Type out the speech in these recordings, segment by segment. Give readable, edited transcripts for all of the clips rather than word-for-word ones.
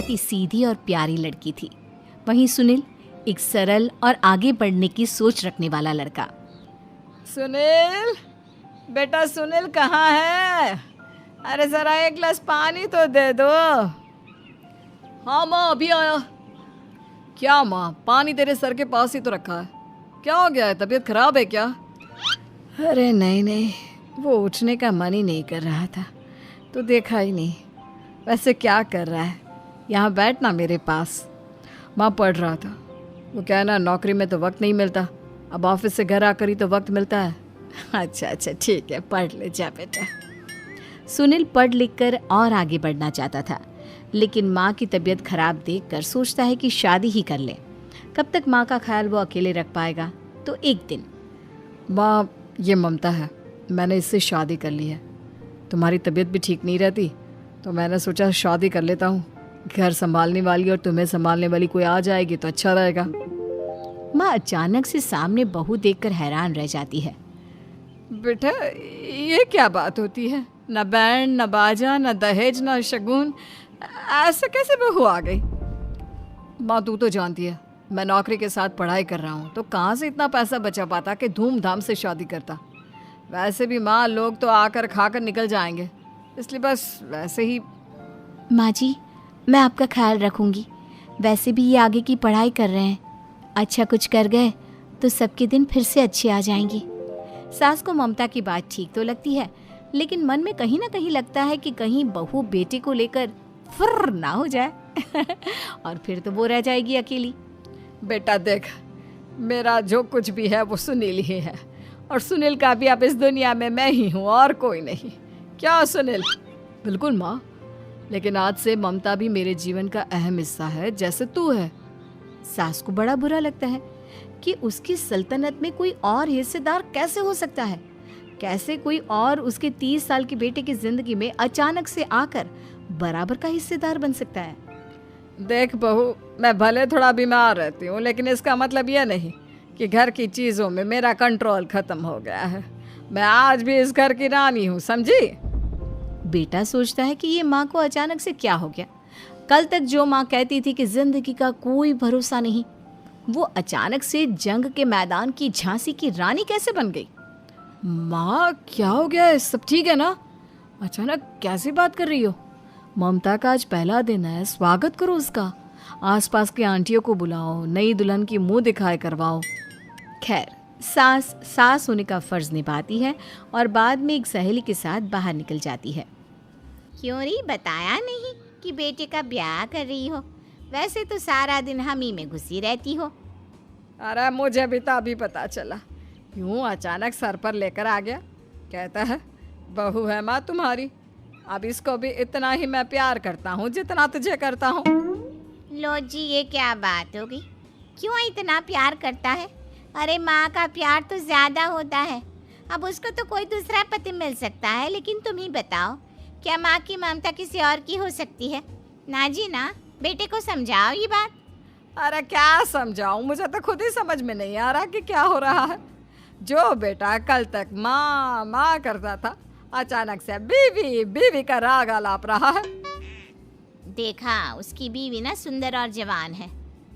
बहुत ही सीधी और प्यारी लड़की थी। वहीं सुनील एक सरल और आगे बढ़ने की सोच रखने वाला लड़का। सुनील, बेटा सुनील कहाँ है? अरे ज़रा एक गिलास पानी तो दे दो। हाँ माँ, अभी आया। क्या माँ, पानी तेरे सर के पास ही तो रखा है। क्या हो गया है, तबीयत खराब है क्या? अरे नहीं नहीं, वो उठने का मन ही नहीं कर रहा था, तो देखा ही नहीं। वैसे क्या कर रहा है? यहाँ बैठ ना मेरे पास। माँ पढ़ रहा था। वो क्या है ना, नौकरी में तो वक्त नहीं मिलता, अब ऑफिस से घर आकर ही तो वक्त मिलता है। अच्छा अच्छा ठीक है, पढ़ ले जा बेटा। सुनील पढ़ लिख कर और आगे बढ़ना चाहता था, लेकिन माँ की तबीयत खराब देखकर सोचता है कि शादी ही कर ले। कब तक माँ का ख्याल वो अकेले रख पाएगा? तो एक दिन, माँ ये ममता है, मैंने इससे शादी कर ली है। तुम्हारी तबीयत भी ठीक नहीं रहती, तो मैंने सोचा शादी कर लेता हूँ। घर संभालने वाली और तुम्हें संभालने वाली कोई आ जाएगी तो अच्छा रहेगा। माँ अचानक से सामने बहू देखकर हैरान रह जाती है। बेटा ये क्या बात होती है? न बैंड, न बाजा, न दहेज, न शगुन, ऐसे कैसे बहू आ गई? माँ तू तो जानती है, मैं नौकरी के साथ पढ़ाई कर रहा हूँ, तो कहाँ से इतना पैसा बचा पाता कि धूमधाम से शादी करता। वैसे भी माँ, लोग तो आकर खाकर निकल जाएंगे, इसलिए बस वैसे ही। माँ जी, मैं आपका ख्याल रखूंगी। वैसे भी ये आगे की पढ़ाई कर रहे हैं, अच्छा कुछ कर गए तो सबके दिन फिर से अच्छे आ जाएंगे। सास को ममता की बात ठीक तो लगती है, लेकिन मन में कहीं ना कहीं लगता है कि कहीं बहू बेटे को लेकर फुर्र ना हो जाए और फिर तो वो रह जाएगी अकेली। बेटा देख, मेरा जो कुछ भी है वो सुनील ही है, और सुनील का भी अब इस दुनिया में मैं ही हूँ और कोई नहीं। क्या सुनील? बिल्कुल माँ, लेकिन आज से ममता भी मेरे जीवन का अहम हिस्सा है, जैसे तू है। सास को बड़ा बुरा लगता है कि उसकी सल्तनत में कोई और हिस्सेदार कैसे हो सकता है। कैसे कोई और उसके 30 साल के बेटे की जिंदगी में अचानक से आकर बराबर का हिस्सेदार बन सकता है। देख बहू, मैं भले थोड़ा बीमार रहती हूँ, लेकिन इसका मतलब यह नहीं कि घर की चीज़ों में मेरा कंट्रोल खत्म हो गया है। मैं आज भी इस घर की रानी हूँ, समझी? बेटा सोचता है कि ये माँ को अचानक से क्या हो गया। कल तक जो माँ कहती थी कि जिंदगी का कोई भरोसा नहीं, वो अचानक से जंग के मैदान की झांसी की रानी कैसे बन गई? माँ क्या हो गया है? सब ठीक है ना? अचानक कैसी बात कर रही हो? ममता का आज पहला दिन है, स्वागत करो उसका। आसपास की आंटियों को बुलाओ, नई दुल्हन की मुंह दिखाए करवाओ। खैर, सास होने का फर्ज निभाती है और बाद में एक सहेली के साथ बाहर निकल जाती है। क्यों री, बताया नहीं कि बेटे का ब्याह कर रही हो? वैसे तो सारा दिन हम ही में घुसी रहती हो। अरे मुझे भी तो अभी पता चला, यूँ अचानक सर पर लेकर आ गया। कहता है बहू है माँ तुम्हारी, अब इसको भी इतना ही मैं प्यार करता हूँ जितना तुझे करता हूँ। लो जी, ये क्या बात होगी? क्यों इतना प्यार करता है? अरे माँ का प्यार तो ज़्यादा होता है। अब उसको तो कोई दूसरा पति मिल सकता है, लेकिन तुम ही बताओ, क्या माँ की ममता किसी और की हो सकती है? ना जी ना, बेटे को समझाओ ये बात। अरे क्या समझाऊं, मुझे तो खुद ही समझ में नहीं आ रहा कि क्या हो रहा है। जो बेटा कल तक माँ माँ करता था, अचानक से बीवी बीवी का राग आलाप रहा है। देखा, उसकी बीवी ना सुंदर और जवान है।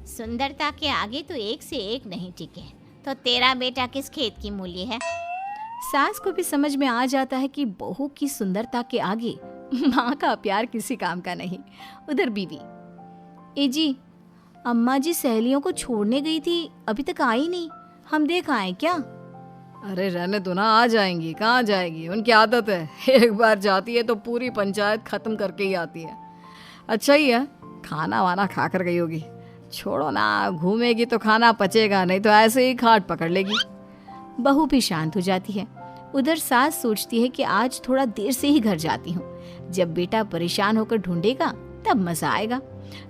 सुंदरता के आगे तो एक से एक नहीं टिके, तो तेरा बेटा किस खेत की मूली है? सास को भी समझ में आ जाता है कि बहू की सुंदरता के आगे माँ का प्यार किसी काम का नहीं। उधर बीवी, ए जी, अम्मा जी सहेलियों को छोड़ने गई थी, अभी तक आई नहीं, हम देख आए क्या? अरे रहने दो ना, आ जाएंगी। कहाँ जाएगी, उनकी आदत है, एक बार जाती है तो पूरी पंचायत खत्म करके ही आती है। अच्छा ही है, खाना वाना खा कर गई होगी। छोड़ो ना, घूमेगी तो खाना पचेगा, नहीं तो ऐसे ही खाट पकड़ लेगी। बहू भी शांत हो जाती है। उधर सास सोचती है कि आज थोड़ा देर से ही घर जाती हूँ, जब बेटा परेशान होकर ढूंढेगा तब मजा आएगा।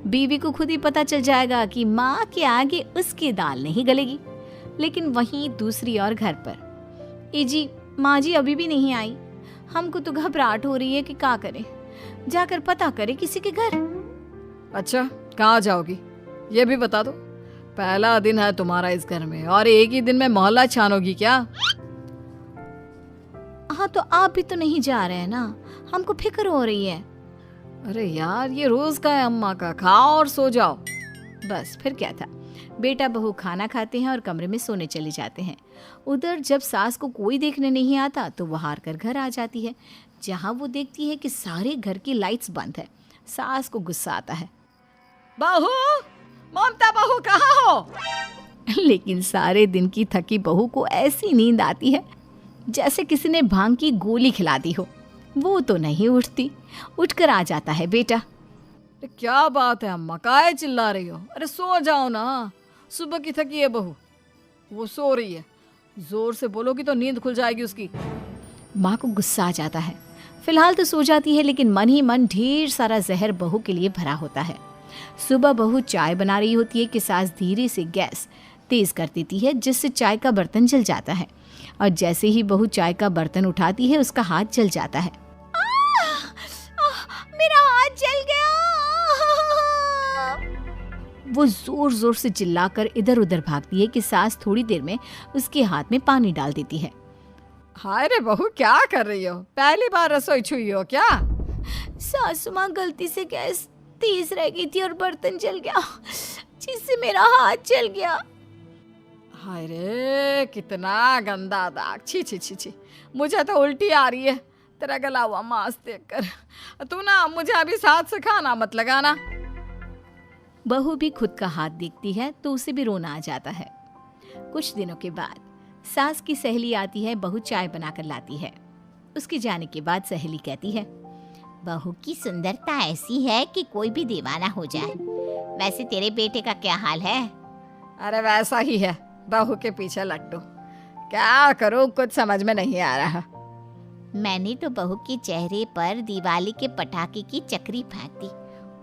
बीवी को खुद ही पता चल जाएगा कि माँ के आगे उसकी दाल नहीं गलेगी। लेकिन वहीं दूसरी ओर घर पर, ए जी, माँ जी अभी भी नहीं आई, हमको तो घबराहट हो रही है कि क्या करें, जाकर पता करें किसी के घर। अच्छा, कहाँ जाओगी ये भी बता दो। पहला दिन है तुम्हारा इस घर में और एक ही दिन में मोहल्ला छानोगी क्या? हाँ, तो आप भी तो नहीं जा रहे हैं ना, हमको फिक्र हो रही है। अरे यार, ये रोज का है अम्मा का, खाओ और सो जाओ। बस फिर क्या था। बेटा बहू खाना खाते हैं और कमरे में सोने चले जाते हैं। उधर जब सास को कोई देखने नहीं आता तो वो हार कर घर आ जाती है, जहाँ वो देखती है कि सारे घर की लाइट्स बंद है। सास को गुस्सा आता है। बहू, ममता बहू कहाँ हो? लेकिन सारे दिन की थकी बहू को ऐसी नींद आती है जैसे किसी ने भांग की गोली खिला दी हो। वो तो नहीं उठती। उठकर आ जाता है बेटा। अरे क्या बात है अम्मा, काहे चिल्ला रही हो? अरे सो जाओ ना, सुबह की थकी है बहू, वो सो रही है। जोर से बोलोगी तो नींद खुल जाएगी उसकी। माँ को गुस्सा आ जाता है। फिलहाल तो सो जाती है, लेकिन मन ही मन ढेर सारा जहर बहू के लिए भरा होता है। सुबह बहू चाय बना रही होती है कि सास धीरे से गैस तेज कर देती है, जिससे चाय का बर्तन जल जाता है। और जैसे ही बहू चाय का बर्तन उठाती है, उसका हाथ जल जाता है। मेरा हाथ जल गया। वो जोर जोर से चिल्लाकर इधर उधर भागती है कि सास थोड़ी देर में उसके हाथ में पानी डाल देती है। हाय रे बहू, क्या कर रही हो? पहली बार रसोई छुई हो क्या? सासू माँ गलती से गैस तेज रह गई थी और बर्तन जल गया, जिससे मेरा हाथ जल गया। हाय रे, कितना गंदा दाग। छी छी छी छी, मुझे तो उल्टी आ रही है तेरा गला हुआ मांस देखकर। तू ना मुझे अभी साथ से खाना मत लगाना। बहू भी खुद का हाथ देखती है तो उसे भी रोना आ जाता है। कुछ दिनों के बाद सास की सहेली आती है, बहू चाय बनाकर लाती है। उसके जाने के बाद सहेली कहती है, बहू की सुंदरता ऐसी है कि कोई भी दीवाना हो जाए। वैसे तेरे बेटे का क्या हाल है? अरे वैसा ही है, बहू के पीछे लट्टू। क्या करूं, कुछ समझ में नहीं आ रहा। मैंने तो बहू के चेहरे पर दिवाली के पटाखे की चक्री फेंक दी,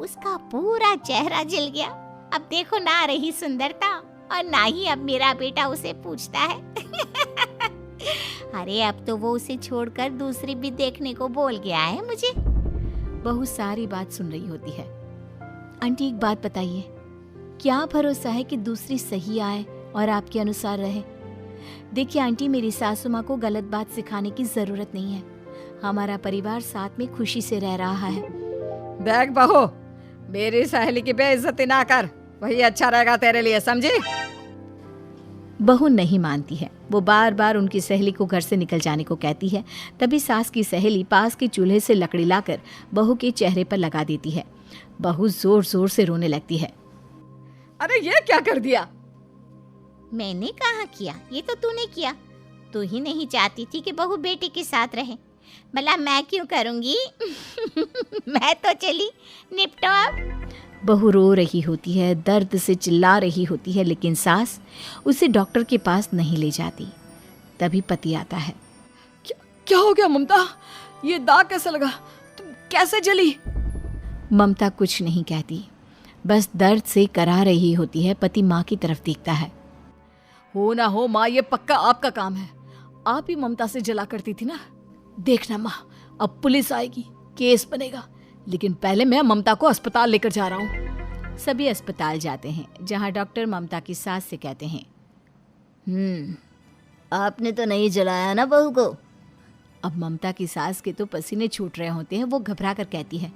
उसका पूरा चेहरा जल गया। अब देखो ना रही सुंदरता, और ना ही अब मेरा बेटा उसे पूछता है। अरे अब तो वो उसे छोड़कर दूसरी भी देखने को बोल गया है मुझे। बहू सारी बात सुन रही होती है। आंटी एक बात बताइए, क्या भरोसा है कि दूसरी सही आए और आपके अनुसार रहे? देखिए आंटी, मेरी सासू माँ को गलत बात सिखाने की जरूरत नहीं है। हमारा परिवार साथ में खुशी से रह रहा है। देख बहू, मेरी सहेली की बेइज्जती ना कर, वही अच्छा रहेगा तेरे लिए, समझी? बहू नहीं मानती है। वो बार बार उनकी सहेली को घर से निकल जाने को कहती है। तभी सास की सहेली पास के चूल्हे से लकड़ी लाकर बहू के चेहरे पर लगा देती है। बहू जोर जोर से रोने लगती है। अरे ये क्या कर दिया? मैंने कहाँ किया, ये तो तूने किया। तू ही नहीं चाहती थी कि बहू बेटे के साथ रहे, भला मैं क्यों करूँगी? मैं तो चली, निपटो अब। बहू रो रही होती है, दर्द से चिल्ला रही होती है, लेकिन सास उसे डॉक्टर के पास नहीं ले जाती। तभी पति आता है। क्या हो गया ममता? ये दाग कैसे लगा? तुम कैसे जली? ममता कुछ नहीं कहती, बस दर्द से करा रही होती है। पति माँ की तरफ देखता है। हो ना हो माँ, ये पक्का आपका काम है। आप ही ममता से जला करती थी ना। देखना माँ, अब पुलिस आएगी, केस बनेगा, लेकिन पहले मैं ममता को अस्पताल लेकर जा रहा हूँ। सभी अस्पताल जाते हैं, जहाँ डॉक्टर ममता की सास से कहते हैं, आपने तो नहीं जलाया ना बहू को? अब ममता की सास के तो पसीने छूट रहे होते हैं। वो घबरा कर कहती है,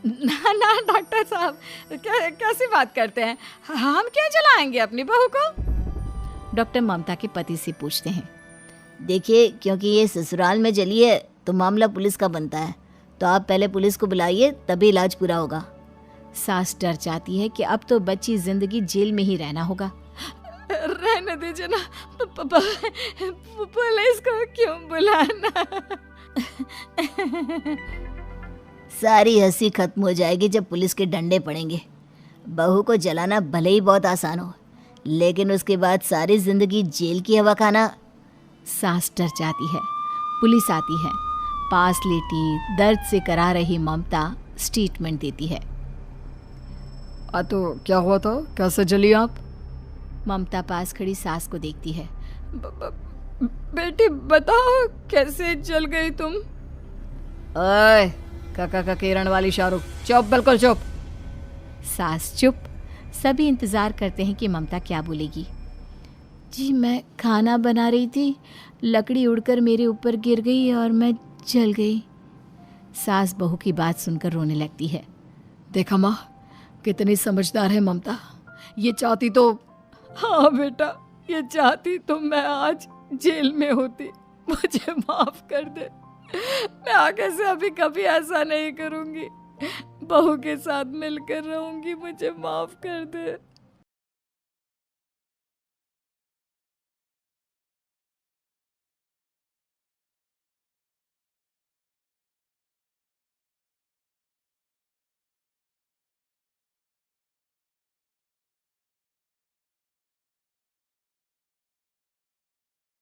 ना ना डॉक्टर साहब, कैसी बात करते हैं? हम क्यों जलाएंगे अपनी बहू को? डॉक्टर ममता के पति से पूछते हैं। देखिए, क्योंकि ये ससुराल में जली है तो मामला पुलिस का बनता है, तो आप पहले पुलिस को बुलाइए, तभी इलाज पूरा होगा। सास डर जाती है कि अब तो बच्ची जिंदगी जेल में ही रहना होगा। रहने दीजिए ना, पुलिस को क्यों बुलाना? सारी हंसी खत्म हो जाएगी जब पुलिस के डंडे पड़ेंगे। बहू को जलाना भले ही बहुत आसान हो, लेकिन उसके बाद सारी जिंदगी जेल की हवा खाना। सास डर जाती है। पुलिस आती है। पास लेटी दर्द से करा रही ममता स्टेटमेंट देती है। तो क्या हुआ था? कैसे जली आप? ममता पास खड़ी सास को देखती है। बेटी बताओ, कैसे जल गई तुम? ओए, काका का किरण वाली शाहरुख, चुप, बिल्कुल चुप। सास चुप। सभी इंतजार करते हैं कि ममता क्या बोलेगी। जी मैं खाना बना रही थी, लकड़ी उड़कर मेरे ऊपर गिर गई और मैं जल गई। सास बहू की बात सुनकर रोने लगती है। देखा माँ, कितनी समझदार है ममता। ये चाहती तो, हाँ बेटा, ये चाहती तो मैं आज जेल में होती। मुझे माफ कर दे, मैं आगे से अभी कभी ऐसा नहीं करूंगी। बहू के साथ मिलकर रहूंगी, मुझे माफ कर दे।